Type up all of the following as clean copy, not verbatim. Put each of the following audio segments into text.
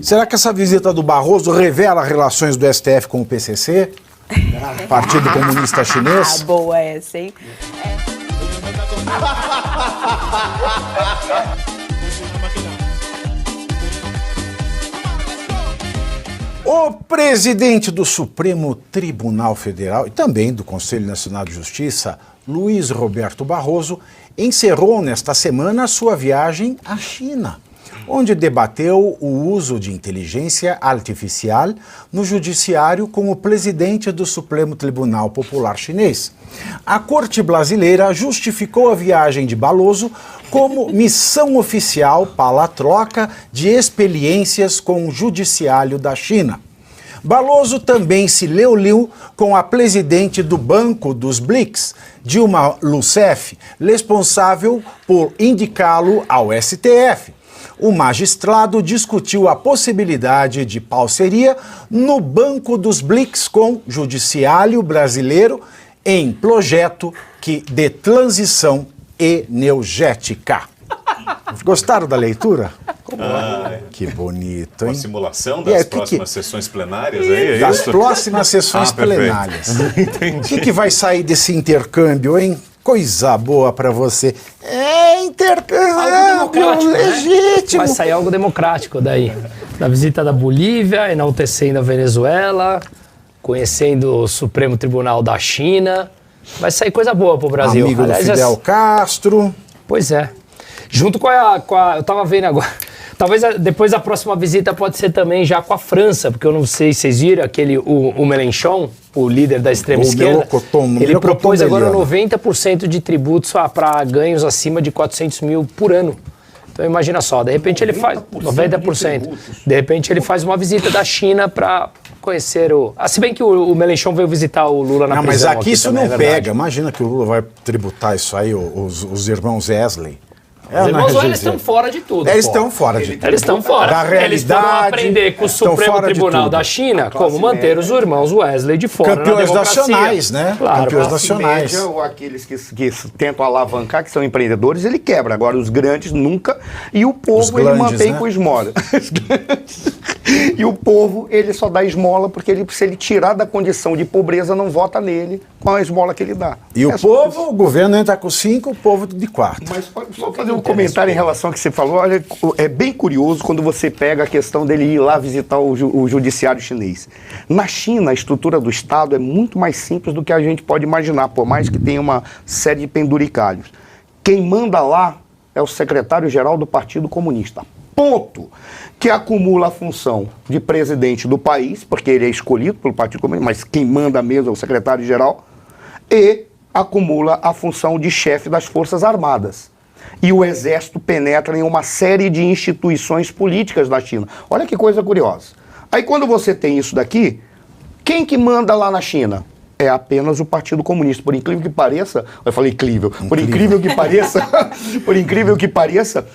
Será que essa visita do Barroso revela relações do STF com o PCC? Partido Comunista Chinês? Ah, boa essa, hein? O presidente do Supremo Tribunal Federal e também do Conselho Nacional de Justiça, Luiz Roberto Barroso, encerrou nesta semana a sua viagem à China, onde debateu o uso de inteligência artificial no judiciário com o presidente do Supremo Tribunal Popular Chinês. A Corte Brasileira justificou a viagem de Barroso como missão oficial para a troca de experiências com o judiciário da China. Barroso também se reuniu com a presidente do Banco dos BRICS, Dilma Rousseff, responsável por indicá-lo ao STF. O magistrado discutiu a possibilidade de parceria no Banco dos BRICS com o Judiciário Brasileiro em projeto de transição energética. Gostaram da leitura? Que bonito, hein? Uma simulação das próximas sessões plenárias aí, é das isso? próximas sessões plenárias. Entendi. O que vai sair desse intercâmbio, hein? Coisa boa pra você. Intercâmbio legítimo. Vai sair algo democrático daí. Da visita da Bolívia, enaltecendo a Venezuela, conhecendo o Supremo Tribunal da China. Vai sair coisa boa pro Brasil. Amigo do Fidel Castro. Pois é. Junto com a... Eu tava vendo agora. Talvez depois a próxima visita pode ser também já com a França, porque eu não sei se vocês viram, o Mélenchon, o líder da extrema esquerda, ele propôs agora 90% de tributos para ganhos acima de 400 mil por ano. Então imagina só, de repente ele faz 90%. De repente ele faz uma visita da China para conhecer o... se bem que o Mélenchon veio visitar o Lula na prisão. Mas aqui isso também, não pega. Imagina que o Lula vai tributar isso aí, os irmãos Wesley. Os irmãos eles estão fora de tudo. Eles estão fora de tudo. Eles estão fora. Da realidade, eles foram aprender com o Supremo Tribunal da China como manter os irmãos Wesley de fora. Campeões nacionais, né? Claro, campeões nacionais. Média, ou aqueles que tentam alavancar, que são empreendedores, ele quebra. Agora, os grandes nunca. E o povo, ele mantém, né, com esmola. E o povo, ele só dá esmola porque se ele tirar da condição de pobreza, não vota nele com a esmola que ele dá. E o povo, o governo entra com 5, o povo de 4. Mas só fazer um comentário em relação ao que você falou. Olha, é bem curioso quando você pega a questão dele ir lá visitar o judiciário chinês. Na China, a estrutura do Estado é muito mais simples do que a gente pode imaginar, por mais que tenha uma série de penduricalhos. Quem manda lá é o secretário-geral do Partido Comunista. Ponto. Que acumula a função de presidente do país, porque ele é escolhido pelo Partido Comunista, mas quem manda mesmo é o secretário-geral, e acumula a função de chefe das Forças Armadas. E o exército penetra em uma série de instituições políticas da China. Olha que coisa curiosa. Aí quando você tem isso daqui, quem que manda lá na China? É apenas o Partido Comunista. Por incrível que pareça, eu falei incrível. Por incrível que pareça,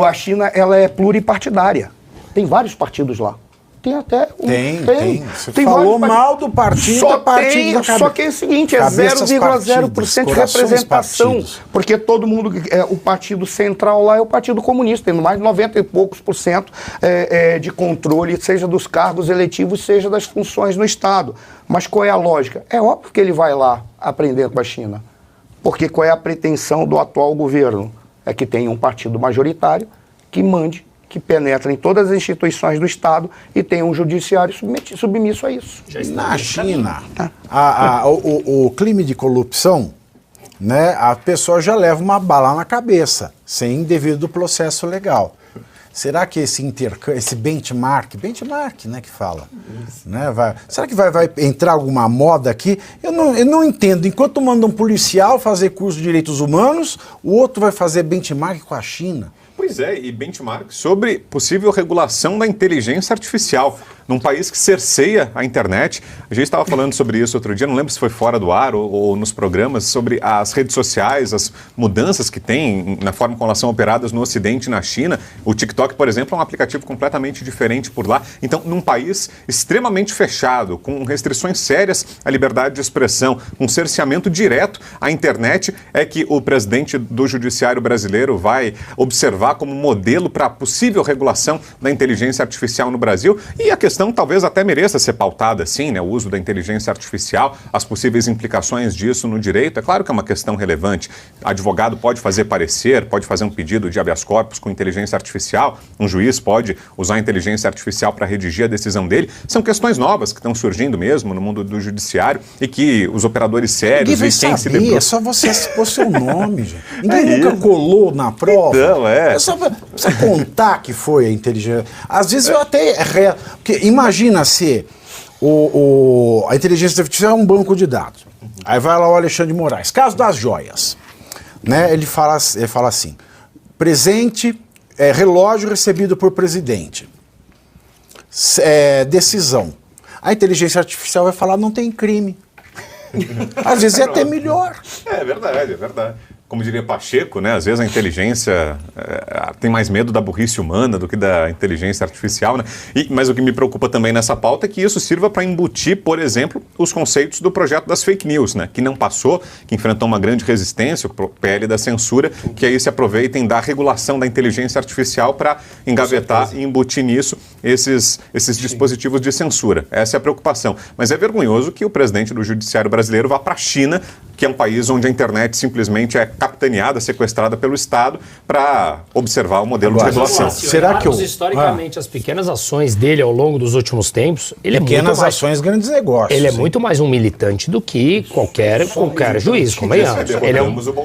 a China, ela é pluripartidária. Tem vários partidos lá. Tem até... Tem. Você falou mal do partido, só que é o seguinte, é 0,0% de representação. Porque todo mundo, o partido central lá é o Partido Comunista, tendo mais de 90 e poucos por cento de controle, seja dos cargos eletivos, seja das funções no Estado. Mas qual é a lógica? É óbvio que ele vai lá aprender com a China. Porque qual é a pretensão do atual governo? É que tenha um partido majoritário que mande, que penetra em todas as instituições do Estado e tem um judiciário submisso a isso. Na China, o crime de corrupção, né, a pessoa já leva uma bala na cabeça, sem devido processo legal. Será que esse benchmark, né, que fala, né, será que vai entrar alguma moda aqui? Eu não entendo. Enquanto manda um policial fazer curso de direitos humanos, o outro vai fazer benchmark com a China. Pois é, e benchmark sobre possível regulação da inteligência artificial. num país que cerceia a internet. A gente estava falando sobre isso outro dia, não lembro se foi fora do ar ou nos programas, sobre as redes sociais, as mudanças que tem na forma como elas são operadas no Ocidente e na China. O TikTok, por exemplo, é um aplicativo completamente diferente por lá. Então, num país extremamente fechado, com restrições sérias à liberdade de expressão, um cerceamento direto à internet, é que o presidente do Judiciário brasileiro vai observar como modelo para a possível regulação da inteligência artificial no Brasil. E a questão talvez até mereça ser pautada assim, né? O uso da inteligência artificial, as possíveis implicações disso no direito. É claro que é uma questão relevante. Advogado pode fazer parecer, pode fazer um pedido de habeas corpus com inteligência artificial, um juiz pode usar a inteligência artificial para redigir a decisão dele. São questões novas que estão surgindo mesmo no mundo do judiciário e que os operadores sérios e quem se debruça... É só você expor seu nome, gente. Ninguém nunca colou na prova. Então, É só precisa contar que foi a inteligência. Às vezes eu até... Porque imagina se a inteligência artificial é um banco de dados. Aí vai lá o Alexandre de Moraes. Caso das joias. Né? Ele fala assim, presente, relógio recebido por presidente. Decisão. A inteligência artificial vai falar, não tem crime. Às vezes é até melhor. É verdade, é verdade. Como diria Pacheco, né? Às vezes a inteligência tem mais medo da burrice humana do que da inteligência artificial, né? Mas o que me preocupa também nessa pauta é que isso sirva para embutir, por exemplo, os conceitos do projeto das fake news, né? Que não passou, que enfrentou uma grande resistência, o PL da censura, que aí se aproveitem da regulação da inteligência artificial para engavetar e embutir nisso esses dispositivos de censura. Essa é a preocupação. Mas é vergonhoso que o presidente do Judiciário brasileiro vá para a China, que é um país onde a internet simplesmente é capitaneada, sequestrada pelo Estado, para observar o modelo de regulação. Será que historicamente as pequenas ações dele ao longo dos últimos tempos, pequenas ações, grandes negócios. Ele é muito mais um militante do que qualquer juiz, convenhamos.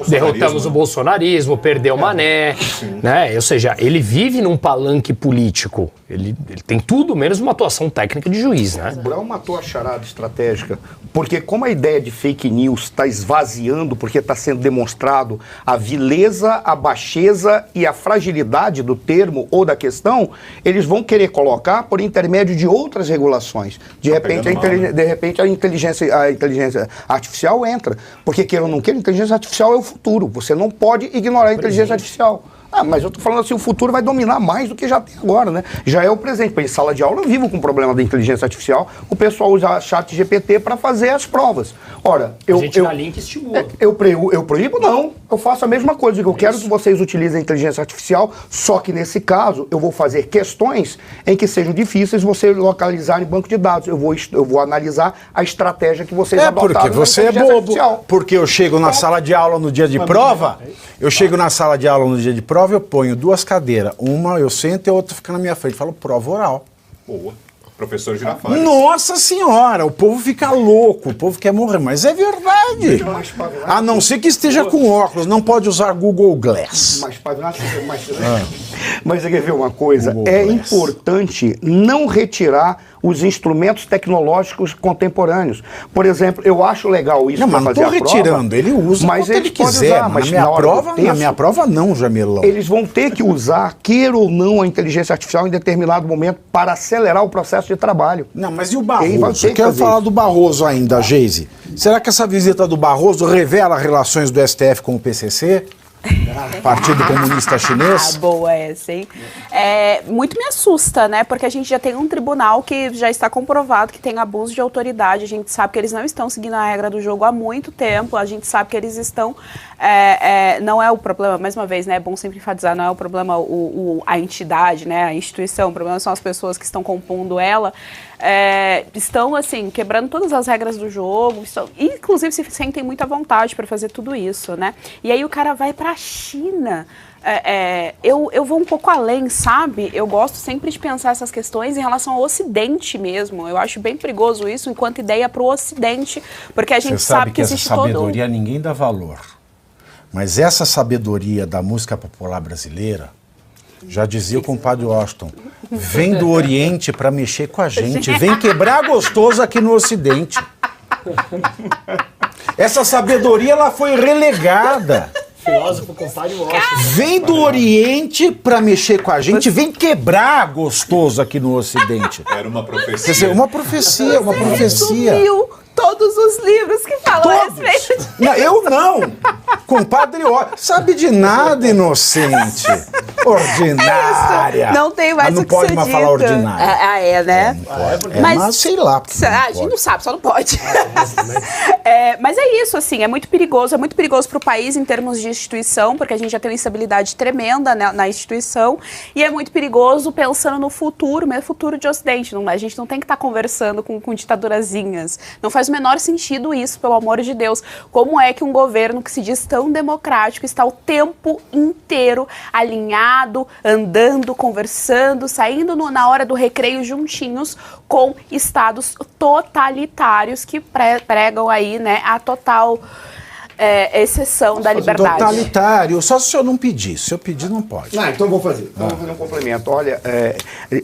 Derrotamos o bolsonarismo, perdeu o Mané, né? Ou seja, ele vive num palanque político. Ele tem tudo menos uma atuação técnica de juiz, né? O Brown matou a charada estratégica, porque como a ideia de fake news está esvaziando, porque está sendo demonstrado a vileza, a baixeza e a fragilidade do termo ou da questão, eles vão querer colocar por intermédio de outras regulações. De repente a inteligência artificial entra, porque queira ou não queira, a inteligência artificial é o futuro. Você não pode ignorar a inteligência artificial. Mas eu tô falando assim, o futuro vai dominar mais do que já tem agora, né? Já é o presente. Em sala de aula eu vivo com o problema da inteligência artificial, o pessoal usa chat GPT para fazer as provas. Ora, a gente dá link e estimula. Eu proíbo? Não. Eu faço a mesma coisa. Eu quero que vocês utilizem a inteligência artificial, só que nesse caso eu vou fazer questões em que sejam difíceis você localizar em banco de dados. Eu vou analisar a estratégia que vocês adotaram. Porque você é bobo. Artificial. Porque eu chego na sala de aula no dia de prova, eu ponho duas cadeiras, uma eu sento e a outra fica na minha frente. Falo prova oral. Boa. Professor Girafales. Nossa senhora, o povo fica louco, o povo quer morrer, mas é verdade. A não ser que esteja com óculos, não pode usar Google Glass. Mas você quer ver uma coisa? É importante não retirar os instrumentos tecnológicos contemporâneos. Por exemplo, eu acho legal isso para fazer a prova. Não estou retirando, ele usa mas ele quiser. Usar, mas na minha prova não, Jamilão. Eles vão ter que usar, queira ou não, a inteligência artificial em determinado momento para acelerar o processo de trabalho. Não, mas e o Barroso? Eu quero falar do Barroso ainda, Geise. Será que essa visita do Barroso revela relações do STF com o PCC? Partido Comunista Chinês? Boa essa, hein? Muito me assusta, né? Porque a gente já tem um tribunal que já está comprovado que tem abuso de autoridade. A gente sabe que eles não estão seguindo a regra do jogo há muito tempo. A gente sabe que eles estão... não é o problema, mais uma vez, né? É bom sempre enfatizar, não é o problema a entidade, né? A instituição. O problema são as pessoas que estão compondo ela. Estão, assim, quebrando todas as regras do jogo. Inclusive, se sentem muita vontade para fazer tudo isso, né? E aí o cara vai para a China. Eu vou um pouco além, sabe? Eu gosto sempre de pensar essas questões em relação ao Ocidente mesmo. Eu acho bem perigoso isso enquanto ideia para o Ocidente, porque a gente sabe que existe essa sabedoria ninguém dá valor. Mas essa sabedoria da música popular brasileira, já dizia o compadre Washington, vem do Oriente para mexer com a gente, vem quebrar gostoso aqui no Ocidente. Essa sabedoria ela foi relegada. Filósofo, compadre Washington. Vem do Oriente pra mexer com a gente, vem quebrar gostoso aqui no Ocidente. Era uma profecia. Quer dizer, uma profecia. Sumiu todos os livros que falam a respeito disso. Não, eu não. Compadre sabe de nada, inocente. Ordinária. Não tem mais não o que pode ser mais dito. falar ordinária. É, né? Mas sei lá. A gente não sabe, só não pode. Mas é isso, assim, é muito perigoso para o país em termos de instituição, porque a gente já tem uma instabilidade tremenda na instituição, e é muito perigoso pensando no futuro, mas futuro de Ocidente. A gente não tem que estar conversando com ditadurazinhas. Não faz o menor sentido isso, pelo amor de Deus. Como é que um governo que se diz tão democrático está o tempo inteiro alinhado, andando, conversando, saindo na hora do recreio juntinhos com estados totalitários que pregam aí, né, a total exceção da liberdade. Totalitário, só se o senhor não pedir. Se eu pedir, não pode. Então vou fazer. Vou fazer um complemento. Olha,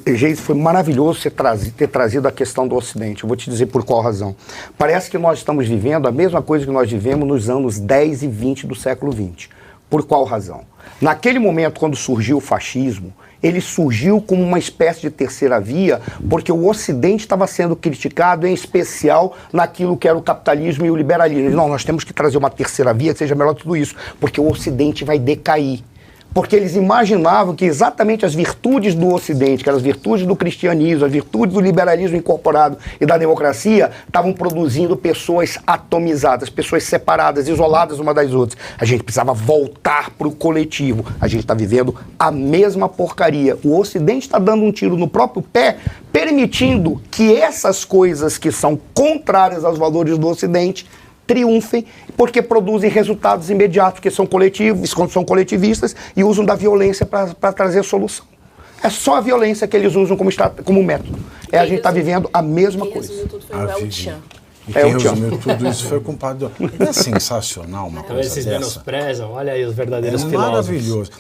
gente, foi maravilhoso ter trazido a questão do Ocidente. Eu vou te dizer por qual razão. Parece que nós estamos vivendo a mesma coisa que nós vivemos nos anos 10 e 20 do século XX. Por qual razão? Naquele momento, quando surgiu o fascismo, ele surgiu como uma espécie de terceira via, porque o Ocidente estava sendo criticado, em especial naquilo que era o capitalismo e o liberalismo. Não, nós temos que trazer uma terceira via que seja melhor que tudo isso, porque o Ocidente vai decair. Porque eles imaginavam que exatamente as virtudes do Ocidente, que eram as virtudes do cristianismo, as virtudes do liberalismo incorporado e da democracia, estavam produzindo pessoas atomizadas, pessoas separadas, isoladas uma das outras. A gente precisava voltar para o coletivo. A gente está vivendo a mesma porcaria. O Ocidente está dando um tiro no próprio pé, permitindo que essas coisas que são contrárias aos valores do Ocidente triunfem, porque produzem resultados imediatos, que são coletivos, são coletivistas e usam da violência para trazer solução. É só a violência que eles usam como método. A gente está vivendo a mesma coisa. Tudo foi o El Chan. E quem resumiu tudo isso foi o compadre. É sensacional uma coisa Então esses dessa. menosprezam, olha aí os verdeiros É filósofos. maravilhoso.